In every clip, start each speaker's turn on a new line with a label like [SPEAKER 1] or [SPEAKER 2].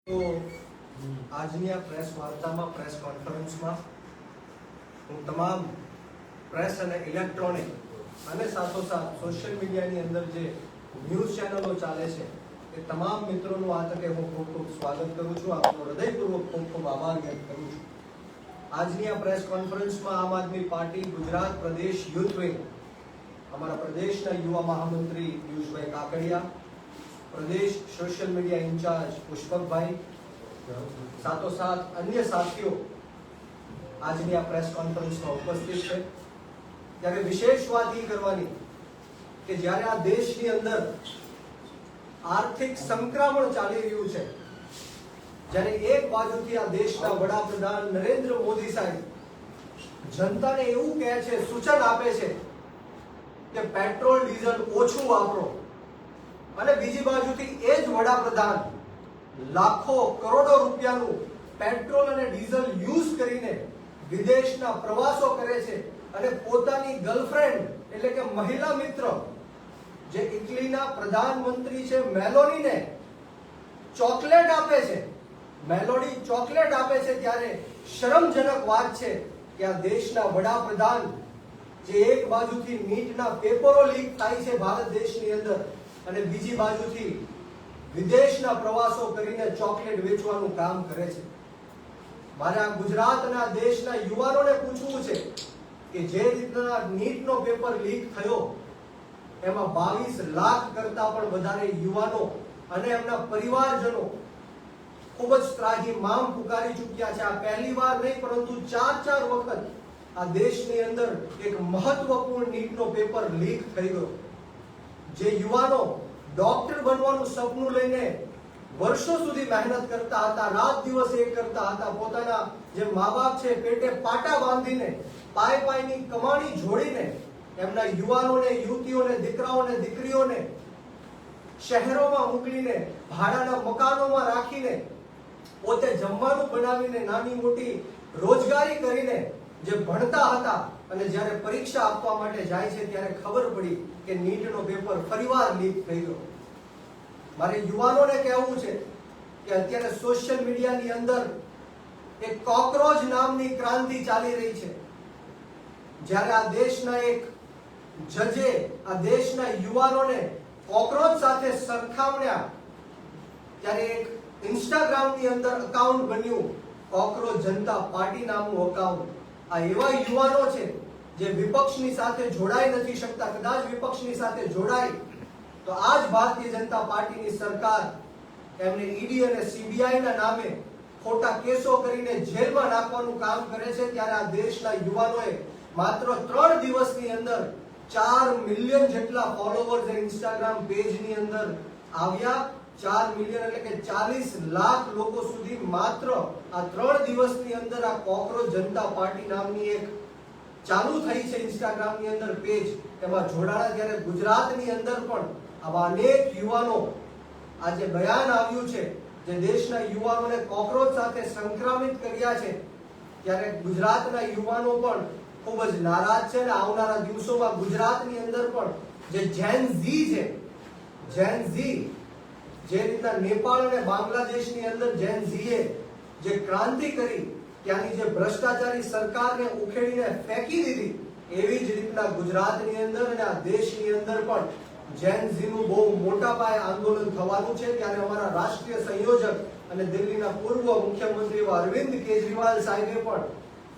[SPEAKER 1] તો આજની આ પ્રેસ વાર્તામાં પ્રેસ કોન્ફરન્સમાં હું તમામ પ્રેસ અને ઇલેક્ટ્રોનિક અને સાથોસાથ સોશિયલ મીડિયાની અંદર જે ન્યૂઝ ચેનલો ચાલે છે એ તમામ મિત્રોનું આ તકે હું ખૂબ ખૂબ સ્વાગત કરું છું, આપનો હૃદયપૂર્વક ખૂબ ખૂબ આભાર વ્યક્ત કરું છું. આજની આ પ્રેસ કોન્ફરન્સમાં આમ આદમી પાર્ટી ગુજરાત પ્રદેશ યુથ વિંગ, અમારા પ્રદેશના યુવા મહામંત્રી પિયુષભાઈ કાકડિયા, પ્રદેશ સોશિયલ મીડિયા ઇન્ચાર્જ પુષ્પકભાઈ, સાથોસાથ અન્ય સાથીઓ આજની આ પ્રેસ કોન્ફરન્સમાં ઉપસ્થિત છે. ત્યારે વિશેષ વાત એ કરવાની કે જ્યારે આ દેશની અંદર આર્થિક સંક્રમણ ચાલી રહ્યું છે, જ્યારે એક બાજુથી આ દેશના વડાપ્રધાન નરેન્દ્ર મોદી સાહેબ જનતાને એવું કહે છે, સૂચન આપે છે કે પેટ્રોલ ડીઝલ ઓછું વાપરો, અને બીજી બાજુથી એ જ વડાપ્રધાન લાખો કરોડો રૂપિયાનું પેટ્રોલ અને ડીઝલ યુઝ કરીને વિદેશના પ્રવાસો કરે છે અને પોતાની ગર્લફ્રેન્ડ એટલે કે મહિલા મિત્ર જે ઇટલીના પ્રધાનમંત્રી છે મેલોનીને ચોકલેટ આપે છે, મેલોની ચોકલેટ આપે છે. ત્યારે શરમજનક વાત છે કે આ દેશના વડાપ્રધાન જે એક બાજુથી નીટના પેપરો લીક થાય છે ભારત દેશની અંદર અને બીજી બાજુથી વિદેશના પ્રવાસો કરીને ચોકલેટ વેચવાનું કામ કરે છે. મારે આ ગુજરાત અને આ દેશના યુવાનોને પૂછવું છે કે જે રીતના નીટનો પેપર લીક થયો એમાં 22 લાખ કરતા પણ વધારે યુવાનો અને એમના પરિવારજનો ખૂબ જ ત્રાહિમામ પુકારી ચૂક્યા છે. આ પહેલી વાર નહીં પરંતુ 4 વખત આ દેશની અંદર એક મહત્વપૂર્ણ નીટનો પેપર લીક થઈ ગયો. જે યુવાનો ડોક્ટર બનવાનું સપનું લઈને વર્ષો સુધી મહેનત કરતા હતા, રાત દિવસ એક કરતા હતા, પોતાના જે મા બાપ છે પેટે પાટા બાંધીને પાયની કમાણી જોડીને એમના યુવાનોને, યુવતીઓને, દીકરાઓને, દીકરીઓને શહેરોમાં મોકલીને ભાડાના મકાનોમાં રાખીને પોતે જમવાનું બનાવીને નાની મોટી રોજગારી કરીને જે ભણતા હતા અને જ્યારે પરીક્ષા આપવા માટે જાય છે ત્યારે ખબર પડી કે નીટનો પેપર ફરીવાર લીક થઈ ગયો. મારે યુવાનોને કહેવું છે કે અત્યારે સોશિયલ મીડિયાની અંદર એક કોકરોચ નામની ક્રાંતિ ચાલી રહી છે. જ્યારે આ દેશના એક જજે આ દેશના યુવાનોને કોકરોચ સાથે સરખાવ્યા, ત્યારે એક ઇન્સ્ટાગ્રામની અંદર અકાઉન્ટ બન્યું કોકરોચ જનતા પાર્ટી નામનું અકાઉન્ટ. આ એવા યુવાનો છે જે વિપક્ષની સાથે જોડાઈ નથી શકતા. કદાચ વિપક્ષની સાથે જોડાય તો આ જ ભારતીય જનતા પાર્ટીની સરકાર એમને ઈડી અને સીબીઆઈ ના નામે ખોટા કેસો કરીને જેલમાં નાખવાનું કામ કરે છે. ત્યારે આ દેશના યુવાનોએ માત્ર 3 દિવસની અંદર 4 મિલિયન જેટલા ફોલોવર્સ ઇન્સ્ટાગ્રામ પેજની અંદર આવ્યા. 4 મિલિયન એટલે કે 40 લાખ લોકો સુધી માત્ર આ 3 દિવસની અંદર આ કોકરોચ જનતા પાર્ટી નામની એક ચાલુ થઈ છે ઇન્સ્ટાગ્રામની અંદર પેજ, એમાં જોડાણા. ત્યારે ગુજરાતની અંદર પણ આવા અનેક યુવાનો આજે બયાન આવ્યું છે જે દેશના યુવાનોને કોકરોચ સાથે સંક્રમિત કર્યા છે. ત્યારે ગુજરાતના યુવાનો પણ ખૂબ જ નારાજ છે અને આવનારા દિવસોમાં ગુજરાતની અંદર પણ જે જેન ઝી છે, જેન ઝી જે રીતના નેપાળ અને બાંગ્લાદેશની અંદર જેન ઝીએ જે ક્રાંતિ કરી, ત્યાંની જે ભ્રષ્ટાચારી સરકારને ઉખેડીને ફેંકી દીધી, એવી જ રીતના ગુજરાતની અંદર અને આ દેશની અંદર પણ જેન ઝીનું બહુ મોટા પાયે આંદોલન થવાનું છે. ત્યારે અમારા રાષ્ટ્રીય સંયોજક અને દિલ્હીના પૂર્વ મુખ્યમંત્રી અરવિંદ કેજરીવાલ સાહેબે પણ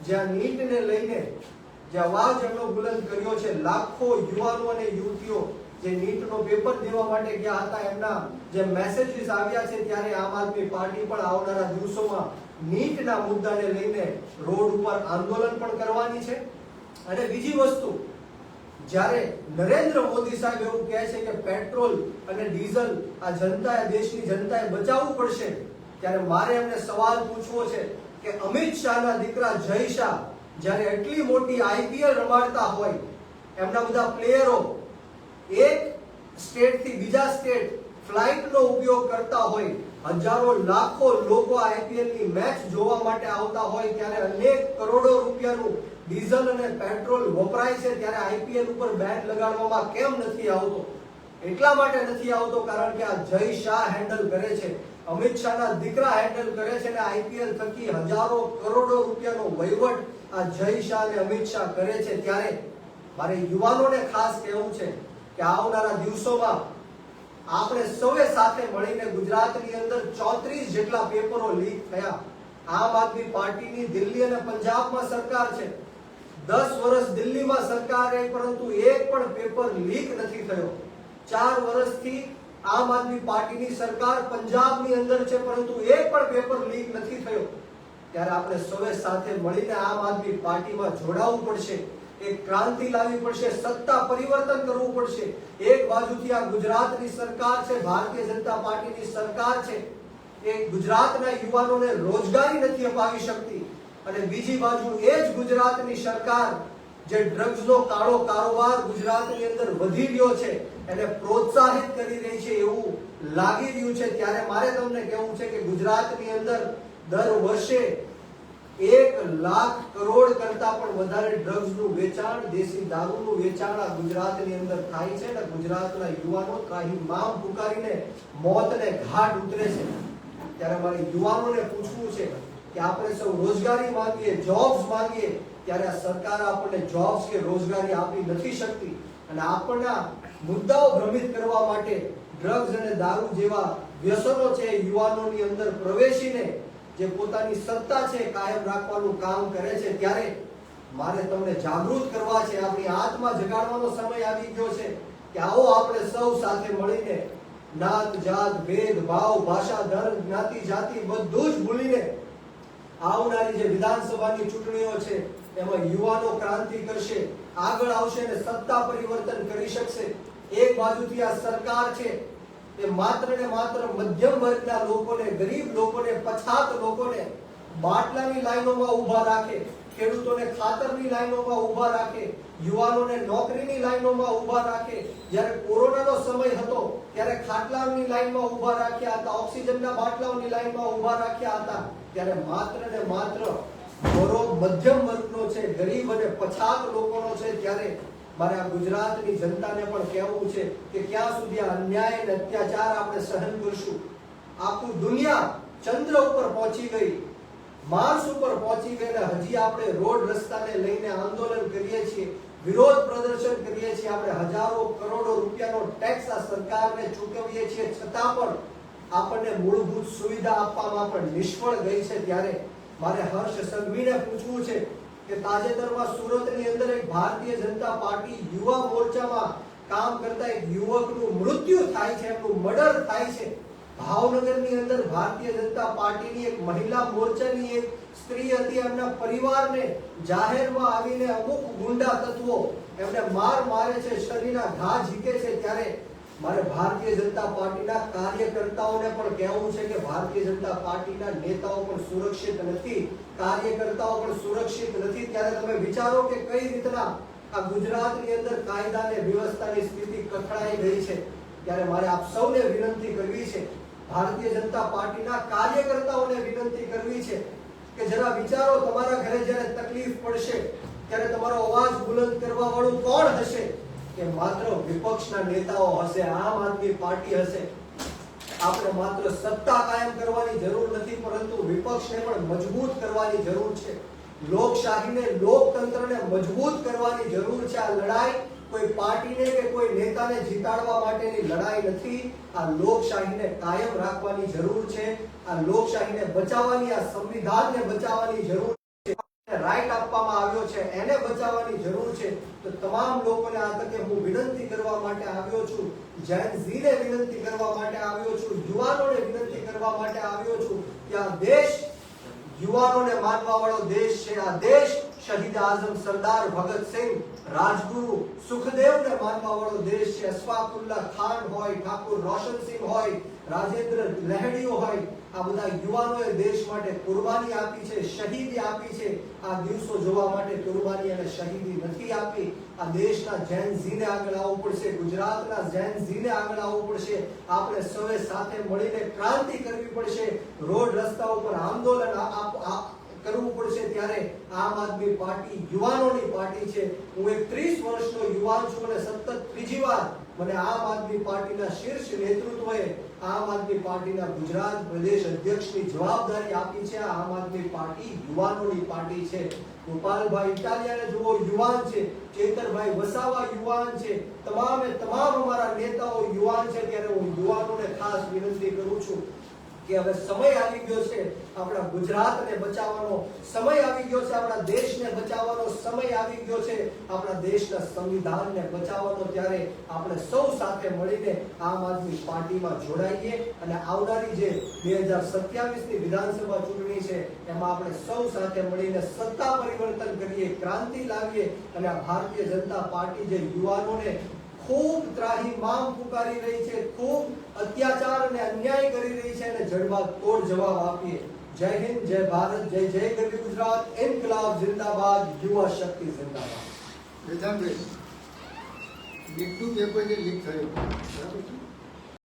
[SPEAKER 1] જ્યાં નીટને લઈને જે અવાજ એમનો બુલંદ કર્યો છે, લાખો યુવાનો અને યુવતીઓ જે નીટનો પેપર દેવા માટે ગયા હતા, એમના જે મેસેજીસ આવ્યા છે, ત્યારે આમ આદમી પાર્ટી પણ આવનારા દિવસોમાં નીટના મુદ્દાને લઈને રોડ ઉપર આંદોલન પણ કરવાની છે. અને બીજી વસ્તુ, જ્યારે નરેન્દ્ર મોદી સાહેબ એવું કહે છે કે પેટ્રોલ અને ડીઝલ આ જનતાએ, દેશની જનતાએ બચાવવું પડશે, ત્યારે મારે એમને સવાલ પૂછવો છે કે અમિત શાહના દીકરા જય શાહ જ્યારે એટલી મોટી આઈપીએલ રમાડતા હોય, એમના બધા પ્લેયરો એક સ્ટેટ થી બીજા સ્ટેટ ફ્લાઇટનો ઉપયોગ કરતા હોય, હજારો લાખો લોકો આઈપીએલ ની મેચ જોવા માટે આવતા હોય, ત્યારે અનેક કરોડો રૂપિયાનું ડીઝલ અને પેટ્રોલ વપરાય છે, ત્યારે આઈપીએલ ઉપર બેન લગાડવામાં કેમ નથી આવતો? એટલા માટે નથી આવતો કારણ કે આ જય શાહ હેન્ડલ કરે છે. અમિત શાહના દીકરા હેન્ડલ કરે છે અને આઈપીએલ થકી હજારો કરોડો રૂપિયાનો વહીવટ આ જય શાહ અને અમિત શાહ કરે છે, ત્યારે મારે યુવાનોને ખાસ કહેવું છે કે આવનારા દિવસોમાં આપણે સૌએ સાથે મળીને ગુજરાતની અંદર 34 જેટલા પેપરો લીક થયા. આમ આદમી પાર્ટીની દિલ્હી અને પંજાબમાં સરકાર છે, 10 વર્ષ દિલ્હીમાં સરકાર રહી, પરંતુ એક પણ પેપર લીક નથી થયો. 4 વર્ષથી આમ આદમી પાર્ટીની સરકાર પંજાબની અંદર છે, પરંતુ એક પણ પેપર લીક નથી થયો. ત્યારે આપણે સૌએ સાથે મળીને આમ આદમી પાર્ટીમાં જોડાવું પડશે, એક ક્રાંતિ લાવવી પડશે, સત્તા પરિવર્તન કરવું પડશે. એક બાજુથી આ ગુજરાતની સરકાર છે, ભારતીય જનતા પાર્ટીની સરકાર છે, એ ગુજરાતના યુવાનોને રોજગારી નથી અપાવી શકતી, અને બીજી બાજુ એ જ ગુજરાતની સરકાર જે ડ્રગ્સનો કાળો કારોબાર ગુજરાતની અંદર વધી રહ્યો છે એને પ્રોત્સાહિત કરી રહી છે એવું લાગી રહ્યું છે. ત્યારે મારે તમને કહેવું છે કે ગુજરાતની અંદર દર વર્ષે 1 લાખ કરોડ કરતા પણ વધારે ડ્રગ્સનું વેચાણ, દેશી દારૂનું વેચાણ આ ગુજરાતની અંદર થાય છે, અને ગુજરાતના યુવાનો ત્રાહિમામ પુકારીને મોતને ઘાટ ઉતરે છે. ત્યારે મારે યુવાનોને પૂછવું છે કે આપણે સૌ રોજગારી માંગીએ, જોબ્સ માંગીએ, ત્યારે આ સરકાર આપણને જોબ્સ કે રોજગારી આપી નથી શકતી, અને આપણના મુદ્દાઓ ભ્રમિત કરવા માટે ડ્રગ્સ અને દારૂ જેવા વ્યસનો છે યુવાનોની અંદર પ્રવેશીને જે પોતાની સત્તા છે કાયમ રાખવાનું કામ કરે છે. ત્યારે મારે તમને જાગૃત કરવા છે, આપણી આત્મા જગાડવાનો સમય આવી ગયો છે કે આવો આપણે સૌ સાથે મળીને નાત જાત ભેદ ભાવ ભાષા ધર્મ જ્ઞાતિ જાતિ બધું જ ભૂલીને આવનારી જે વિધાનસભાની ચૂંટણીઓ છે એમાં યુવાનો ક્રાંતિ કરશે, આગળ આવશે અને સત્તા પરિવર્તન કરી શકશે. એક બાજુથી આ સરકાર છે એ માત્ર ને માત્ર મધ્યમ વર્ગના લોકોને, ગરીબ લોકોને, પછાત લોકોને બાટલાની લાઈનોમાં ઊભા રાખે, ખેડૂતોને ખાતરની લાઈનોમાં ઊભા રાખે, યુવાનોને નોકરીની લાઈનોમાં ઊભા રાખે. જ્યારે કોરોનાનો સમય હતો ત્યારે ખાટલાની લાઈનમાં ઊભા રાખ્યા હતા, ઓક્સિજનના બાટલાઓની લાઈનમાં ઊભા રાખ્યા હતા. ત્યારે માત્ર ને માત્ર મધ્યમ વર્ગનો છે, ગરીબ અને પછાત લોકોનો છે. ત્યારે મારે આ ગુજરાતની જનતાને પણ કહેવું છે કે ક્યાં સુધી આ અન્યાય અને અત્યાચાર આપણે સહન કરશું. આખું દુનિયા ચંદ્ર ઉપર પહોંચી ગઈ, માર્સ ઉપર પહોંચી ગઈ, અને હજી આપણે રોડ રસ્તાને લઈને આંદોલન કરીએ છીએ, વિરોધ પ્રદર્શન કરીએ છીએ, આપણે હજારો કરોડો રૂપિયાનો ટેક્સ આ સરકારને ચૂકવીએ છીએ, છતાં પણ આપણને મૂળભૂત સુવિધા આપવામાં પણ નિષ્ફળ ગઈ છે. ત્યારે મારે હર્ષ સંઘવીને પૂછવું છે કે તાજેતરમાં સુરતની અંદર એક ભારતીય જનતા પાર્ટી યુવા મોરચામાં કામ કરતા એક યુવકનું મૃત્યુ થાય છે, એમનું મર્ડર થાય છે. ભાવનગરની અંદર ભારતીય જનતા પાર્ટીની એક મહિલા મોરચાની એક સ્ત્રી હતી, એમના પરિવારને જાહેરમાં આવીને અમુક ગુંડા તત્વો એમને મારે છે, શરીરના ઘા ઝીકે છે. ત્યારે મારે ભારતીય જનતા પાર્ટીના કાર્યકર્તાઓને પણ કહેવું છે કે ભારતીય જનતા પાર્ટીના નેતાઓ પણ સુરક્ષિત નથી, કાર્યકર્તાઓ પણ સુરક્ષિત નથી. ત્યારે તમે વિચારો કે કઈ રીતના આ ગુજરાતની અંદર કાયદા અને વ્યવસ્થાની સ્થિતિ કથળાઈ ગઈ છે. ત્યારે મારે આપ સૌને વિનંતી કરવી છે, ભારતીય જનતા પાર્ટીના કાર્યકર્તાઓને વિનંતી કરવી છે કે જરા વિચારો, તમારા ઘરે જ્યારે તકલીફ પડશે ત્યારે તમારો અવાજ બુલંદ કરવા વાળું કોણ હશે? કે માત્ર વિપક્ષના નેતાઓ હશે, આમ આદમી પાર્ટી હશે. આપણે માત્ર સત્તા કાયમ કરવાની જરૂર નથી, પરંતુ વિપક્ષને પણ મજબૂત કરવાની જરૂર છે. લોકશાહીને, લોકતંત્રને મજબૂત કરવાની જરૂર છે. આ લડાઈ કોઈ પાર્ટીને કે કોઈ નેતાને જીતાડવા માટેની લડાઈ નથી. આ લોકશાહીને કાયમ રાખવાની જરૂર છે, આ લોકશાહીને બચાવવાની, આ સંવિધાનને બચાવવાની જરૂર છે, રાઈટ આપવામાં આવ્યો છે એને બચાવવાની જરૂર છે. તો તમામ લોકોને આ તકે હું વિનંતી કરવા માટે આવ્યો છું, જેન ઝીને વિનંતી કરવા માટે આવ્યો છું, યુવાનોને વિનંતી કરવા માટે આવ્યો છું કે આ દેશ યુવાનોને માનવા વાળો દેશ છે. આ દેશ શહીદ આઝમ સરદાર ભગતસિંહ, રાજગુરુ સુખદેવને માનવા વાળો દેશ છે. અશફાકુલ્લાહ ખાન હોય, ઠાકુર રોશનસિંહ હોય, રાજેન્દ્ર લહેડીઓ હોય, આ બધા યુવાનોએ દેશ માટે કુરબાની આપી છે, શહીદી આપી છે. આ દિવસો જોવા માટે કુરબાની અને શહીદી નથી આપી. આ દેશના જૈન ઝીને આગળ આવવું પડશે, ગુજરાતના જૈન ઝીને આગળ આવવું પડશે. આપણે સૌએ સાથે મળીને ક્રાંતિ કરવી પડશે, રોડ રસ્તા ઉપર આંદોલન કરવું પડશે. ત્યારે આમ આદમી પાર્ટી યુવાનોની પાર્ટી છે. હું એક 30 વર્ષનો યુવાન છું અને સતત ત્રીજી વાર મને આમ આદમી પાર્ટીના શીર્ષ નેતૃત્વએ આમ આદમી પાર્ટીના ગુજરાત પ્રદેશ અધ્યક્ષની જવાબદારી આપી છે. આમ આદમી પાર્ટી યુવાનોની પાર્ટી છે. ગોપાલભાઈ ઇટાલિયાને જુઓ, યુવાન છે. ચેતરભાઈ વસાવા યુવાન છે. તમામે તમામ અમારા નેતાઓ યુવાન છે. ત્યારે હું યુવાનોને ખાસ વિનંતી કરું છું કે હવે સમય આવી ગયો છે આપણા ગુજરાતને બચાવવાનો, સમય આવી ગયો છે આપણા દેશને બચાવવાનો, સમય આવી ગયો છે આપણા દેશના સંવિધાનને બચાવવાનો. ત્યારે આપણે સૌ સાથે મળીને આમ આદમી પાર્ટીમાં જોડાઈએ અને આવનારી જે 2027 ની વિધાનસભા ચૂંટણી છે એમાં આપણે સૌ સાથે મળીને સત્તા પરિવર્તન કરીએ, ક્રાંતિ લાવીએ અને આ ભારતીય જનતા પાર્ટી જે યુવાનોને ખૂબ ત્રાહિમામ પુકારી રહી છે, ખૂબ અત્યાચાર અને અન્યાય કરી રહી છે, અને જડબાતોડ જવાબ આપીએ. જય હિન્દ, જય ભારત, જય જય ગરવી ગુજરાત, ઇન્કલાબ જિંદાબાદ, યુવા શક્તિ જિંદાબાદ.
[SPEAKER 2] લીકનું પેપર જે લીક થયું બરાબર છે